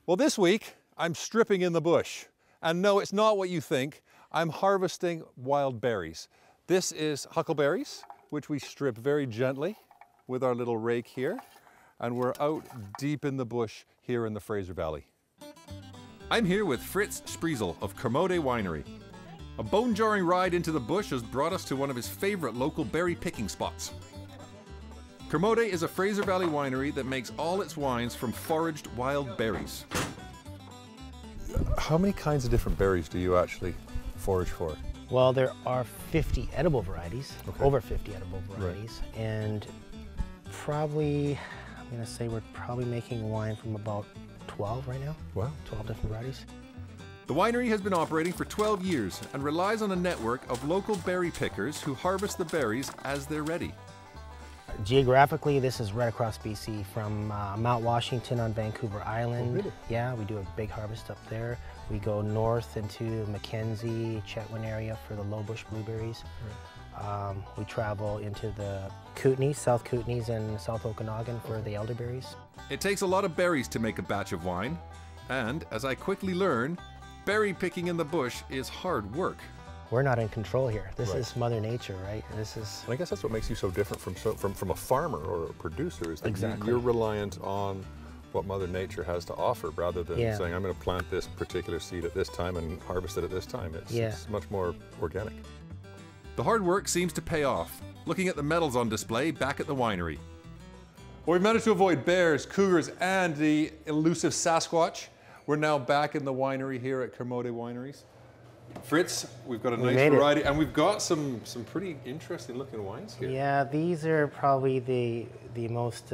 Well, this week I'm stripping in the bush. And no, it's not what you think. I'm harvesting wild berries. This is huckleberries, which we strip very gently with our little rake here. And we're out deep in the bush here in the Fraser Valley. I'm here with Fritz Sprezel of Kermode Winery. A bone-jarring ride into the bush has brought us to one of his favorite local berry picking spots. Kermode is a Fraser Valley winery that makes all its wines from foraged wild berries. How many kinds of different berries do you actually forage for? Well, there are 50 edible varieties, Okay. over 50 edible varieties, and probably, I'm going to say we're probably making wine from about 12 right now. Wow. 12 different varieties. The winery has been operating for 12 years and relies on a network of local berry pickers who harvest the berries as they're ready. Geographically, this is right across BC from Mount Washington on Vancouver Island. Oh, really? Yeah, we do a big harvest up there. We go north into Mackenzie, Chetwynd area for the low bush blueberries. Right. We travel into the Kootenays, South Kootenays and South Okanagan for the elderberries. It takes a lot of berries to make a batch of wine, and as I quickly learn, berry picking in the bush is hard work. We're not in control here. This Right. is Mother Nature, right? This is. And I guess that's what makes you so different from a farmer or a producer, is that Exactly. you're reliant on what Mother Nature has to offer rather than Yeah. saying, I'm going to plant this particular seed at this time and harvest it at this time. It's much more organic. The hard work seems to pay off, looking at the medals on display back at the winery. Well, we've managed to avoid bears, cougars, and the elusive Sasquatch. We're now back in the winery here at Kermode Wineries. Fritz, we've got a nice variety, and we've got some pretty interesting looking wines here. Yeah, these are probably the most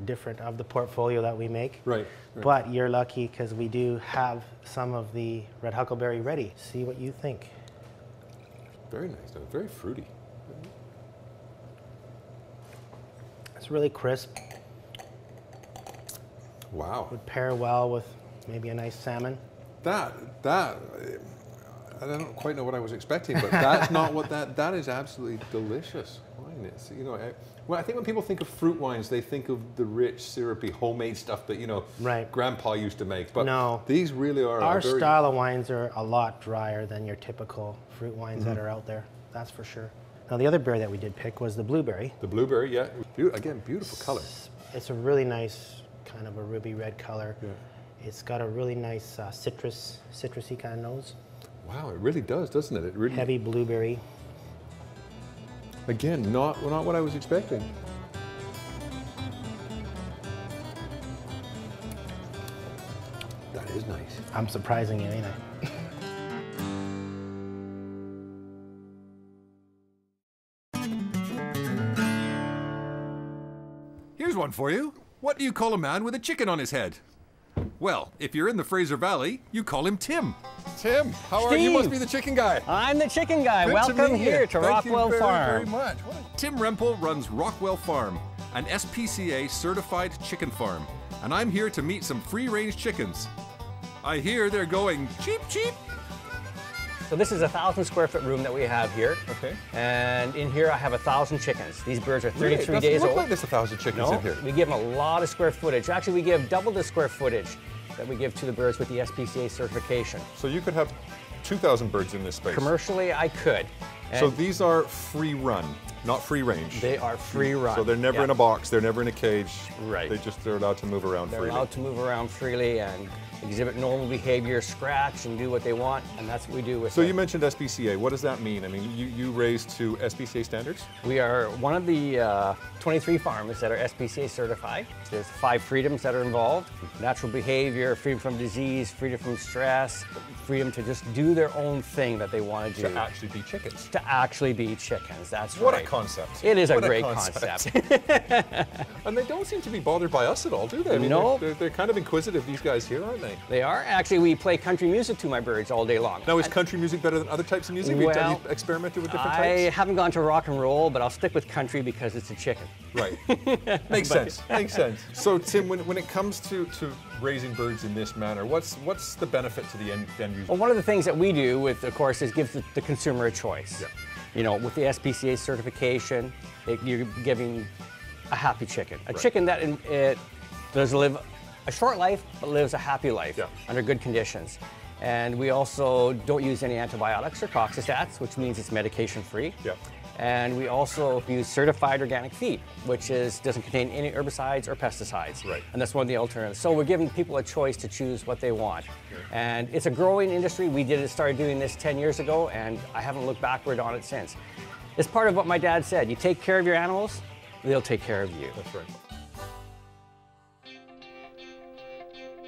different of the portfolio that we make. Right. But you're lucky because we do have some of the red huckleberry ready. See what you think. Very nice, very fruity. It's really crisp. Wow. Would pair well with maybe a nice salmon. I don't quite know what I was expecting, but that's not what that is absolutely delicious wine. It's, you know, I think when people think of fruit wines, they think of the rich, syrupy, homemade stuff that, you know, Right. Grandpa used to make. But No. these really are Our very, style of wines are a lot drier than your typical fruit wines that are out there. That's for sure. Now the other berry that we did pick was the blueberry. The blueberry, yeah. Again, beautiful color. It's a really nice kind of a ruby red color. Yeah. It's got a really nice citrusy kind of nose. Wow, it really does, doesn't it? It really, Heavy blueberry. again, not what I was expecting. That is nice. I'm surprising you, ain't I? Here's one for you. What do you call a man with a chicken on his head? Well, if you're in the Fraser Valley, you call him Tim. Tim, how are you? You must Steve. be the chicken guy. I'm the chicken guy. Good to Welcome meet you. here to Thank you Rockwell very, Farm. very much. Tim Rempel runs Rockwell Farm, an SPCA certified chicken farm, and I'm here to meet some free-range chickens. I hear they're going cheap, cheap. So this is a 1,000 square foot room that we have here. Okay. And in here I have 1,000 chickens. These birds are 33 Really? It doesn't days look old. like there's 1,000 chickens No, in here. we give them a lot of square footage. Actually, we give double the square footage that we give to the birds with the SPCA certification. So you could have 2,000 birds in this space. Commercially, I could. So And these are free run, not free range. they are free run. So they're never Yeah. in a box, they're never in a cage. Right. They're allowed to move around They're freely. allowed to move around freely and exhibit normal behavior, scratch, and do what they want, and that's what we do with So them. you mentioned SPCA. What does that mean? I mean, you raise to SPCA standards? We are one of the 23 farms that are SPCA certified. There's 5 freedoms that are involved: natural behavior, freedom from disease, freedom from stress, freedom to just do their own thing that they want to do. To actually be chickens. To actually be chickens, that's What right. a concept. It is a What great concept. concept. And they don't seem to be bothered by us at all, do they? I mean, No. They're kind of inquisitive, these guys here, aren't they? They are. Actually, we play country music to my birds all day long. Now, is country music better than other types of music? Have you Well, experimented with different I types? haven't gone to rock and roll, but I'll stick with country because it's a chicken. Right. Makes sense. Makes sense. So, Tim, when it comes to raising birds in this manner, what's the benefit to the end user? Well, one of the things that we do with, of course, is give the consumer a choice. Yeah. You know, with the SPCA certification, you're giving a happy chicken. A chicken that it does live a short life, but lives a happy life under good conditions. And we also don't use any antibiotics or toxistats, which means it's medication-free. And we also use certified organic feed, which doesn't contain any herbicides or pesticides. And that's one of the alternatives. So we're giving people a choice to choose what they want. And it's a growing industry. We started doing this 10 years ago, and I haven't looked backward on it since. It's part of what my dad said. You take care of your animals, they'll take care of you. That's right.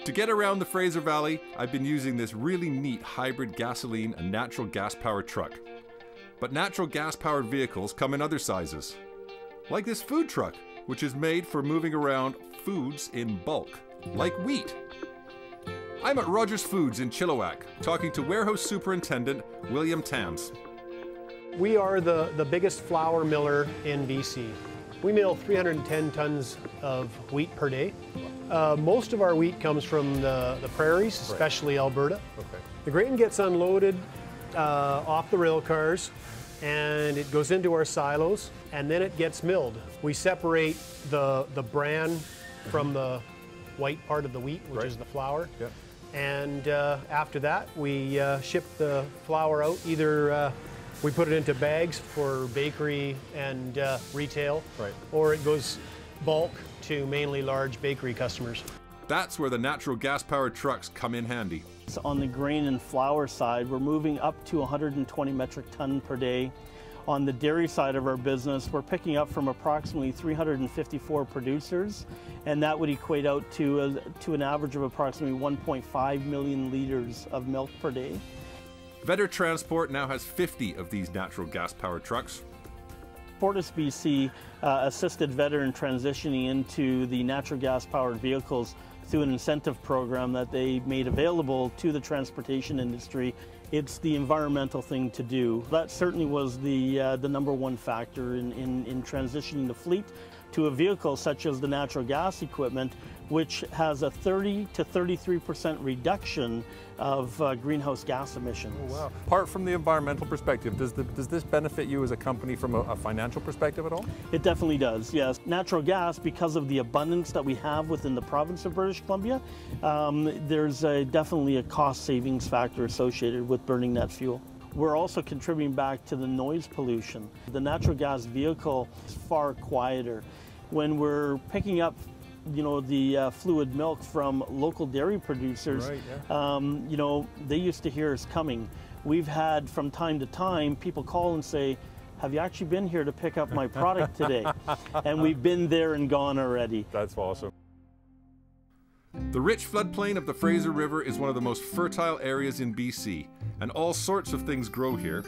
To get around the Fraser Valley, I've been using this really neat hybrid gasoline and natural gas-powered truck. But natural gas-powered vehicles come in other sizes. Like this food truck, which is made for moving around foods in bulk, like wheat. I'm at Rogers Foods in Chilliwack, talking to Warehouse Superintendent William Tams. We are the biggest flour miller in BC. We mill 310 tons of wheat per day. Most of our wheat comes from the prairies, especially Alberta. The grain gets unloaded off the rail cars, and it goes into our silos, and then it gets milled. We separate the bran from the white part of the wheat, which is the flour. And after that, we ship the flour out. Either we put it into bags for bakery and retail, or it goes bulk to mainly large bakery customers. That's where the natural gas-powered trucks come in handy. So on the grain and flour side, we're moving up to 120 metric ton per day. On the dairy side of our business, we're picking up from approximately 354 producers, and that would equate out to an average of approximately 1.5 million liters of milk per day. Vetter Transport now has 50 of these natural gas-powered trucks. Fortis BC assisted Vetter in transitioning into the natural gas-powered vehicles through an incentive program that they made available to the transportation industry. It's the environmental thing to do. That certainly was the number one factor in transitioning the fleet to a vehicle such as the natural gas equipment, which has a 30 to 33% reduction of greenhouse gas emissions. Oh, wow. Apart from the environmental perspective, does this benefit you as a company from a financial perspective at all? It definitely does, yes. Natural gas, because of the abundance that we have within the province of British Columbia, there's definitely a cost savings factor associated with burning that fuel. We're also contributing back to the noise pollution. The natural gas vehicle is far quieter. When we're picking up the fluid milk from local dairy producers, they used to hear us coming. We've had, from time to time, people call and say, have you actually been here to pick up my product today? And we've been there and gone already. That's awesome. The rich floodplain of the Fraser River is one of the most fertile areas in BC, and all sorts of things grow here.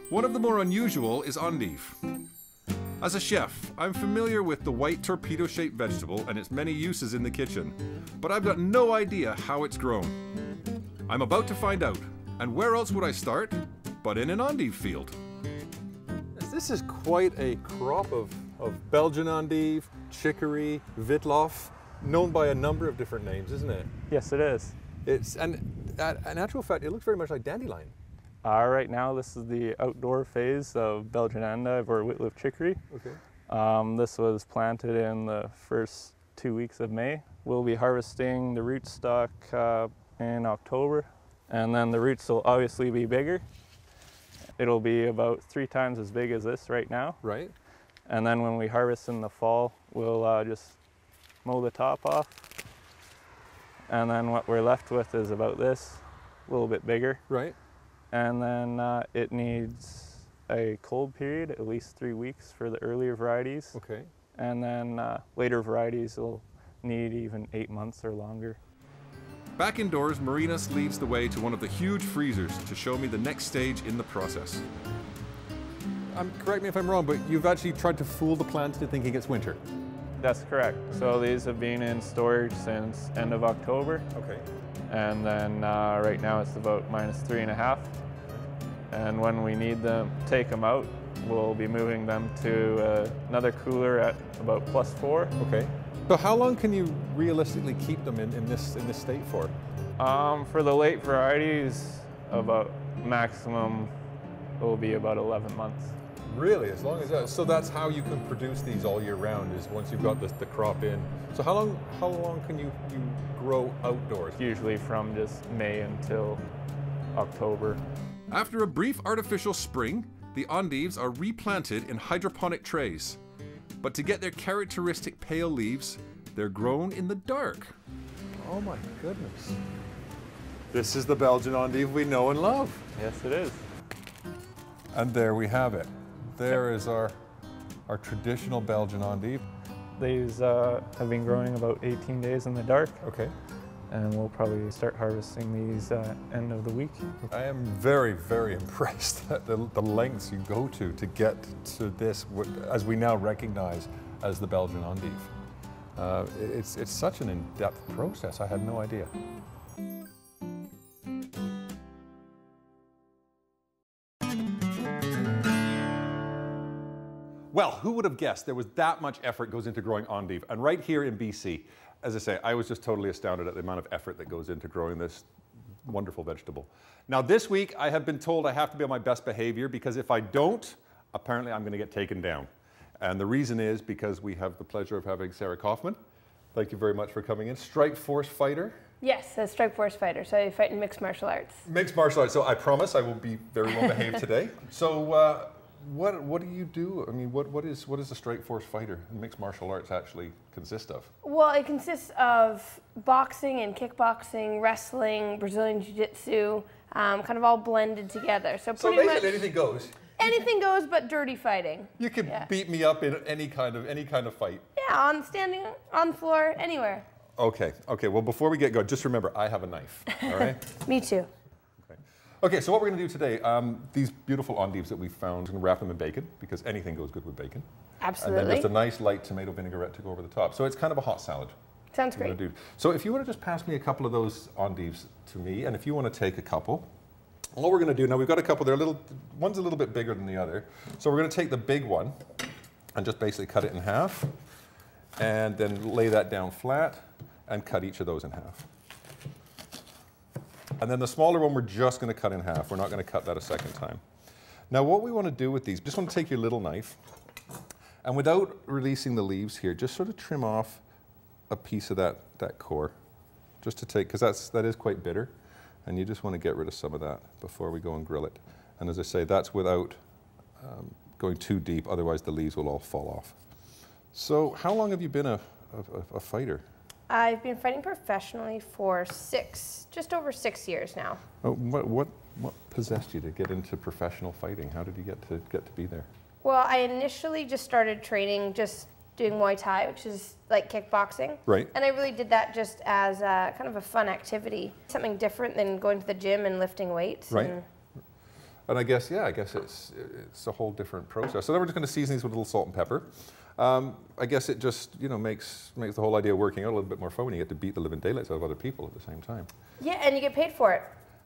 One of the more unusual is endive. As a chef, I'm familiar with the white torpedo-shaped vegetable and its many uses in the kitchen, but I've got no idea how it's grown. I'm about to find out, and where else would I start but in an endive field? This is quite a crop of Belgian endive, chicory, witloof, known by a number of different names, isn't it? Yes, it is. And in actual fact, it looks very much like dandelion. Right now, this is the outdoor phase of Belgian endive or whitloaf chicory. Okay. This was planted in the first 2 weeks of May. We'll be harvesting the rootstock in October, and then the roots will obviously be bigger. It'll be about 3 times as big as this right now. Right. And then when we harvest in the fall, we'll just mow the top off. And then what we're left with is about this, a little bit bigger. Right. And then it needs a cold period, at least 3 weeks for the earlier varieties. Okay. And then later varieties will need even 8 months or longer. Back indoors, Marinas leads the way to one of the huge freezers to show me the next stage in the process. Correct me if I'm wrong, but you've actually tried to fool the plant into thinking it's winter. That's correct. So these have been in storage since end of October. Okay. And then right now it's about -3.5. And when we need them, take them out, we'll be moving them to another cooler at about +4. Okay. So how long can you realistically keep them in this state for? For the late varieties, about maximum will be about 11 months. Really, as long as that, so that's how you can produce these all year round, is once you've got the crop in. So how long can you grow outdoors? Usually from just May until October. After a brief artificial spring, the endives are replanted in hydroponic trays. But to get their characteristic pale leaves, they're grown in the dark. Oh my goodness. This is the Belgian endive we know and love. Yes, it is. And there we have it. There is our traditional Belgian endive. These have been growing about 18 days in the dark. Okay. And we'll probably start harvesting these end of the week. I am very, very impressed at the lengths you go to get to this, as we now recognize as the Belgian endive. It's such an in-depth process. I had no idea. Well, who would have guessed there was that much effort goes into growing endive? And right here in BC, as I say, I was just totally astounded at the amount of effort that goes into growing this wonderful vegetable. Now this week, I have been told I have to be on my best behavior, because if I don't, apparently I'm going to get taken down. And the reason is because we have the pleasure of having Sarah Kaufman. Thank you very much for coming in. Strike Force fighter. Yes, a strike force fighter. So I fight in mixed martial arts. Mixed martial arts. So I promise I will be very well behaved today. So what do you do? I mean, what is a strike force fighter? Mixed martial arts actually consist of? Well, it consists of boxing and kickboxing, wrestling, Brazilian jiu-jitsu, kind of all blended together. So pretty much anything goes. anything goes, but dirty fighting. You can beat me up in any kind of fight. Yeah, standing on the floor, anywhere. Okay. Well, before we get going, just remember I have a knife. All right. Me too. Okay, so what we're going to do today, these beautiful endives that we found, we're going to wrap them in bacon, because anything goes good with bacon. Absolutely. And then just a nice light tomato vinaigrette to go over the top. So it's kind of a hot salad. Sounds great. So if you want to just pass me a couple of those endives to me, and if you want to take a couple, what we're going to do, now we've got a couple, one's a little bit bigger than the other. So we're going to take the big one and just basically cut it in half, and then lay that down flat and cut each of those in half. And then the smaller one, we're just going to cut in half. We're not going to cut that a second time. Now what we want to do with these, just want to take your little knife, and without releasing the leaves here, just sort of trim off a piece of that core, just to take, because that is quite bitter, and you just want to get rid of some of that before we go and grill it. And as I say, that's without going too deep, otherwise the leaves will all fall off. So how long have you been a fighter? I've been fighting professionally for just over 6 years now. Oh, what possessed you to get into professional fighting? How did you get to be there? Well, I initially just started training, just doing Muay Thai, which is like kickboxing. Right. And I really did that just as kind of a fun activity, something different than going to the gym and lifting weights. Right. And I guess it's a whole different process. So then we're just going to season these with a little salt and pepper. I guess it just makes the whole idea of working out a little bit more fun when you get to beat the living daylights out of other people at the same time. Yeah, and you get paid for it.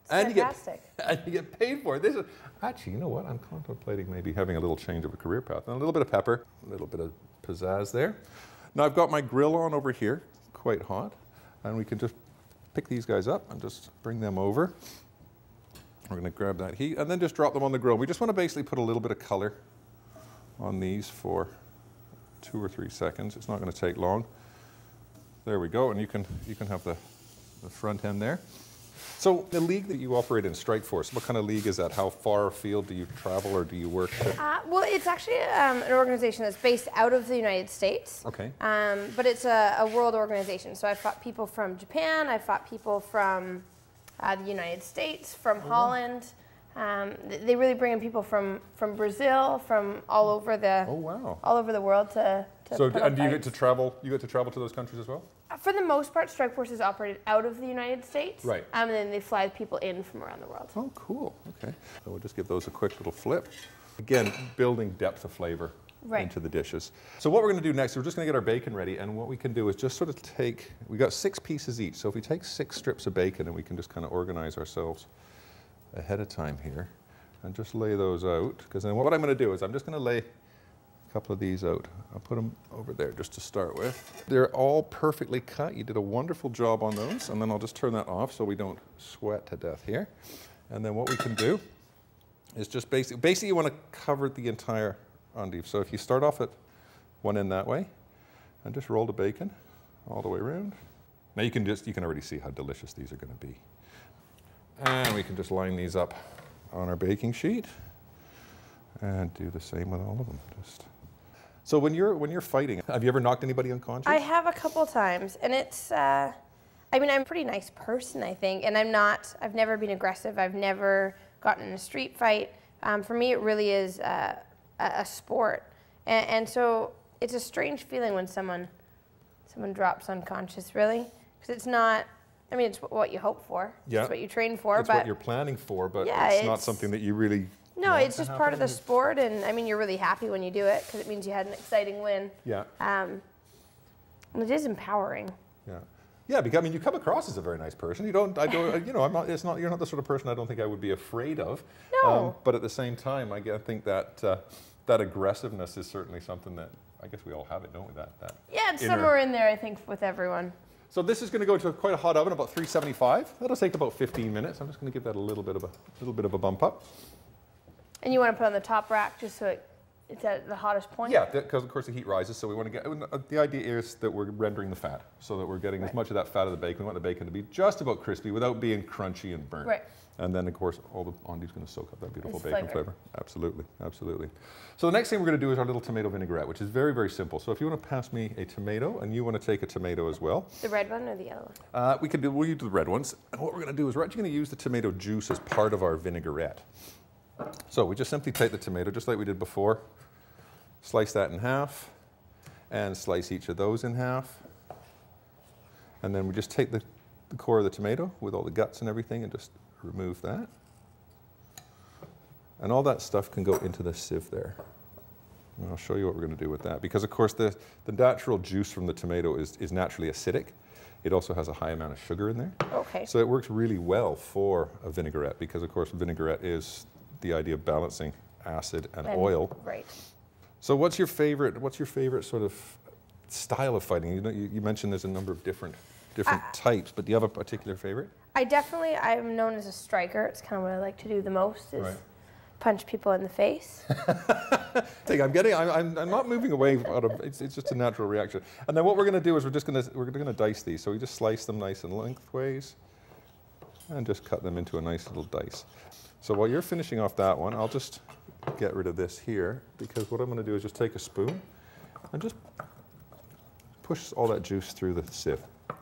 It's fantastic. And you get paid for it. This is actually, you know what? I'm contemplating maybe having a little change of a career path. And a little bit of pepper, a little bit of pizzazz there. Now I've got my grill on over here, quite hot, and we can just pick these guys up and just bring them over. We're going to grab that heat and then just drop them on the grill. We just want to basically put a little bit of color on these for 2 or 3 seconds. It's not going to take long. There we go, and you can have the front end there. So the league that you operate in, Strike Force, what kind of league is that? How far afield do you travel, or do you work? Well, it's actually an organization that's based out of the United States. Okay. But it's a world organization. So I've fought people from Japan. I've fought people from the United States, from Holland. They really bring in people from Brazil, from all over the all over the world to So put and on do you get fights. to travel? You get to travel to those countries as well? For the most part, Strike Force is operated out of the United States. Right. And then they fly people in from around the world. Oh, cool. Okay. So we'll just give those a quick little flip. Again, building depth of flavor into the dishes. So what we're going to do next, we're just going to get our bacon ready, and what we can do is just sort of take, we got 6 pieces each, so if we take 6 strips of bacon, and we can just kind of organize ourselves ahead of time here, and just lay those out, because then what I'm going to do is I'm just going to lay a couple of these out. I'll put them over there just to start with. They're all perfectly cut. You did a wonderful job on those, and then I'll just turn that off so we don't sweat to death here. And then what we can do is just basically you want to cover the entire endive. So if you start off at one end that way, and just roll the bacon all the way around. Now you can already see how delicious these are going to be. And we can just line these up on our baking sheet, and do the same with all of them. So when you're fighting, have you ever knocked anybody unconscious? I have a couple times, and it's. I mean, I'm a pretty nice person, I think, and I've never been aggressive. I've never gotten in a street fight. For me, it really is a sport. And so it's a strange feeling when someone drops unconscious, really. Because it's not, I mean, it's what you hope for. Yeah. It's what you train for. It's what you're planning for, but yeah, it's not something that you really No, want it's to just happen. part of the sport, and I mean, you're really happy when you do it, because it means you had an exciting win. Yeah. And it is empowering. Yeah. Yeah, because I mean, you come across as a very nice person. You don't, you know, you're not the sort of person I don't think I would be afraid of. No. But at the same time, I think that that aggressiveness is certainly something that I guess we all have it, don't we? That Yeah, it's somewhere in there, I think, with everyone. So this is going to go to quite a hot oven, about 375. That'll take about 15 minutes. I'm just going to give that a little bit of a bump up. And you want to put on the top rack just so it's at the hottest point? Yeah, because of course the heat rises, so we want to get, the idea is that we're rendering the fat, so that we're getting as much of that fat of the bacon. We want the bacon to be just about crispy without being crunchy and burnt. Right. And then of course all the endive's going to soak up that beautiful It's bacon flavor. flavor. Absolutely, absolutely. So the next thing we're going to do is our little tomato vinaigrette, which is very, very simple. So if you want to pass me a tomato, and you want to take a tomato as well. The red one or the yellow one? We'll use the red ones. And what we're going to do is we're actually going to use the tomato juice as part of our vinaigrette. So we just simply take the tomato, just like we did before, slice that in half, and slice each of those in half. And then we just take the core of the tomato with all the guts and everything and just remove that. And all that stuff can go into the sieve there. And I'll show you what we're going to do with that. Because of course the natural juice from the tomato is naturally acidic. It also has a high amount of sugar in there. Okay. So it works really well for a vinaigrette, because of course vinaigrette is the idea of balancing acid and oil. Right. So what's your favorite sort of style of fighting? You mentioned there's a number of different types, but do you have a particular favorite? I'm known as a striker. It's kind of what I like to do the most, is punch people in the face. I'm not moving away out of, it's just a natural reaction. And then what we're going to do is we're going to dice these. So we just slice them nice and lengthways and just cut them into a nice little dice. So while you're finishing off that one, I'll just get rid of this here, because what I'm going to do is just take a spoon and just push all that juice through the sieve.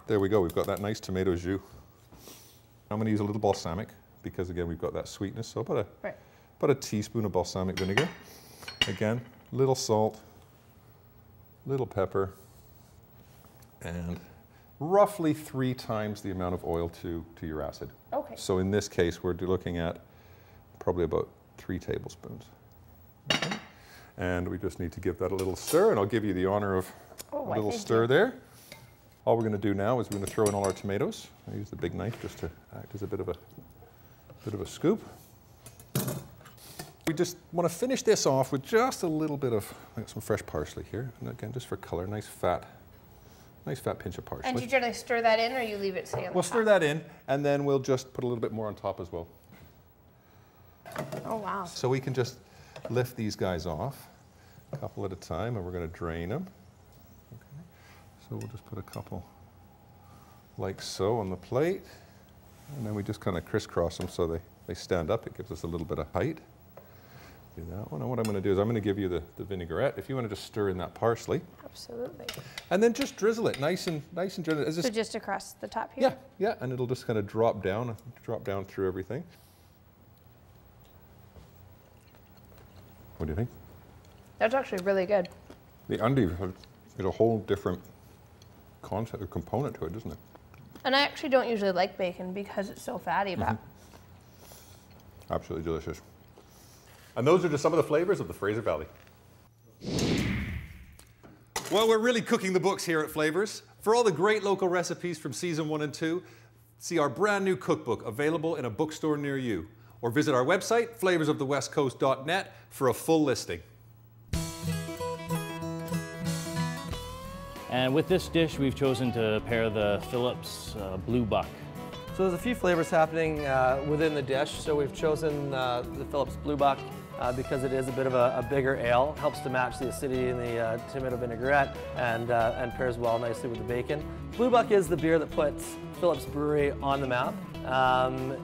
There we go, we've got that nice tomato jus. I'm going to use a little balsamic, because again we've got that sweetness, so about a teaspoon of balsamic vinegar. Again, little salt, little pepper, and roughly 3 times the amount of oil to your acid. Okay. So in this case we're looking at probably about 3 tablespoons. Okay. And we just need to give that a little stir, and I'll give you the honor of a little stir there. All we're going to do now is we're going to throw in all our tomatoes. I use the big knife just to act as a bit of a scoop. We just want to finish this off with just a little bit of some fresh parsley here, and again just for color, nice fat pinch of parsley. And you generally stir that in, or you leave it stay on the We'll top? stir that in, and then we'll just put a little bit more on top as well. Oh wow. So we can just lift these guys off a couple at a time, and we're going to drain them. Okay. So we'll just put a couple like so on the plate, and then we just kind of crisscross them so they stand up. It gives us a little bit of height. Do that one. And what I'm going to do is I'm going to give you the vinaigrette. If you want to just stir in that parsley. Absolutely. And then just drizzle it nice and gentle. So just across the top here? Yeah, yeah, and it'll just kind of drop down through everything. What do you think? That's actually really good. The endive has a whole different concept or component to it, doesn't it? And I actually don't usually like bacon because it's so fatty, but Absolutely delicious. And those are just some of the flavors of the Fraser Valley. Well, we're really cooking the books here at Flavours. For all the great local recipes from season 1 and 2, see our brand new cookbook available in a bookstore near you, or visit our website, flavorsofthewestcoast.net, for a full listing. And with this dish, we've chosen to pair the Phillips Blue Buck So there's a few flavors happening within the dish. So we've chosen the Phillips Blue Buck because it is a bit of a bigger ale. Helps to match the acidity in the tomato vinaigrette and pairs well nicely with the bacon. Blue Buck is the beer that puts Phillips Brewery on the map.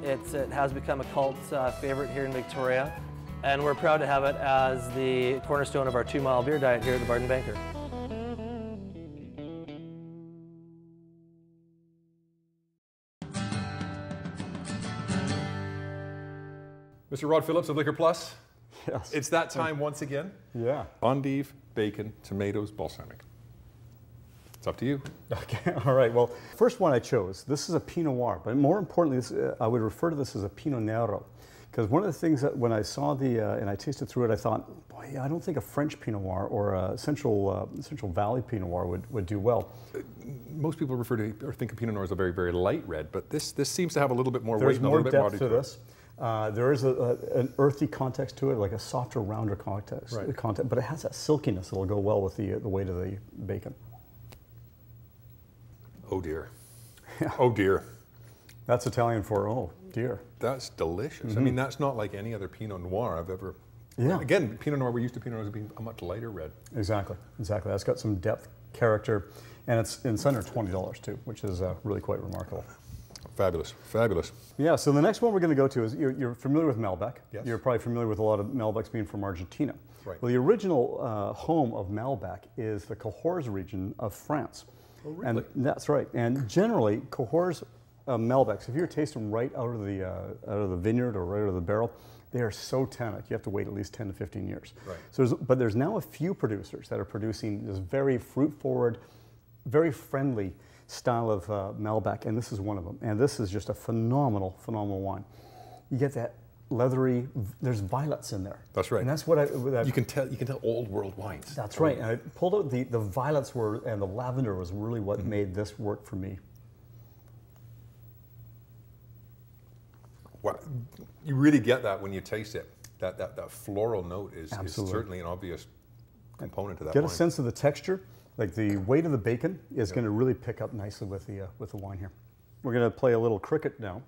It has become a cult favorite here in Victoria, and we're proud to have it as the cornerstone of our 2-mile beer diet here at the Barton Banker. Mr. Rod Phillips of Liquor Plus. Yes. It's that time once again. Yeah. Endive, bacon, tomatoes, balsamic. It's up to you. Okay, all right. Well, first one I chose, this is a Pinot Noir, but more importantly, I would refer to this as a Pinot Nero. Because one of the things that when I saw and I tasted through it, I thought, boy, I don't think a French Pinot Noir or a Central Valley Pinot Noir would do well. Most people refer to or think of Pinot Noir as a very, very light red, but this seems to have a little bit more weight There's and a more little bit more depth to this. There is an earthy context to it, like a softer, rounder context, but it has that silkiness that'll go well with the weight of the bacon. Oh dear. Yeah. Oh dear. That's Italian for oh dear. That's delicious. I mean, that's not like any other Pinot Noir I've ever. Yeah. Again, Pinot Noir, we're used to Pinot Noirs being a much lighter red. Exactly. That's got some depth, character, and it's under $20 too, which is really quite remarkable. Fabulous, fabulous. Yeah, so the next one we're going to go to is, you're familiar with Malbec. Yes. You're probably familiar with a lot of Malbecs being from Argentina. Right. Well, the original home of Malbec is the Cahors region of France. Oh, really? And that's right. And generally, Cahors Malbecs, if you're tasting them right out of the vineyard or right out of the barrel, they are so tannic. You have to wait at least 10 to 15 years. Right. So but there's now a few producers that are producing this very fruit-forward, very friendly style of Malbec, and this is one of them. And this is just a phenomenal, phenomenal wine. You get that leathery. There's violets in there. That's right. And that's what you can tell old world wines. That's right. And I pulled out the violets and the lavender was really what made this work for me. Well, you really get that when you taste it. That floral note is certainly an obvious component to that wine. Get a sense of the texture. Like the weight of the bacon is going to really pick up nicely with the wine here. We're going to play a little cricket now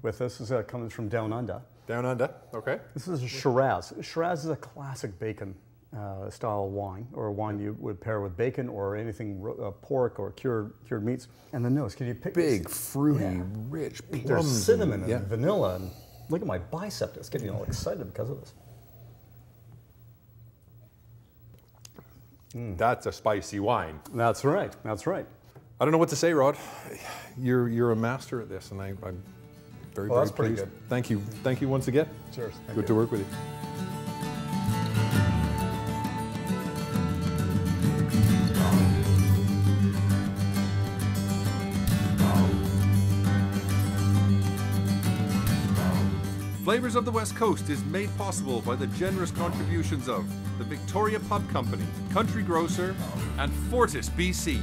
with this. This comes from Down Under. Down Under, okay. This is a Shiraz. Shiraz is a classic bacon style wine, or a wine you would pair with bacon or anything pork or cured meats. And the nose, can you pick big, fruity, rich plums. There's cinnamon and vanilla, and look at my bicep. It's getting all excited because of this. That's a spicy wine. That's right. That's right. I don't know what to say, Rod. You're a master at this, and I'm very, very pleased. Good. Thank you. Thank you once again. Cheers. Good to work with you. Flavours of the West Coast is made possible by the generous contributions of the Victoria Pub Company, Country Grocer, and Fortis BC.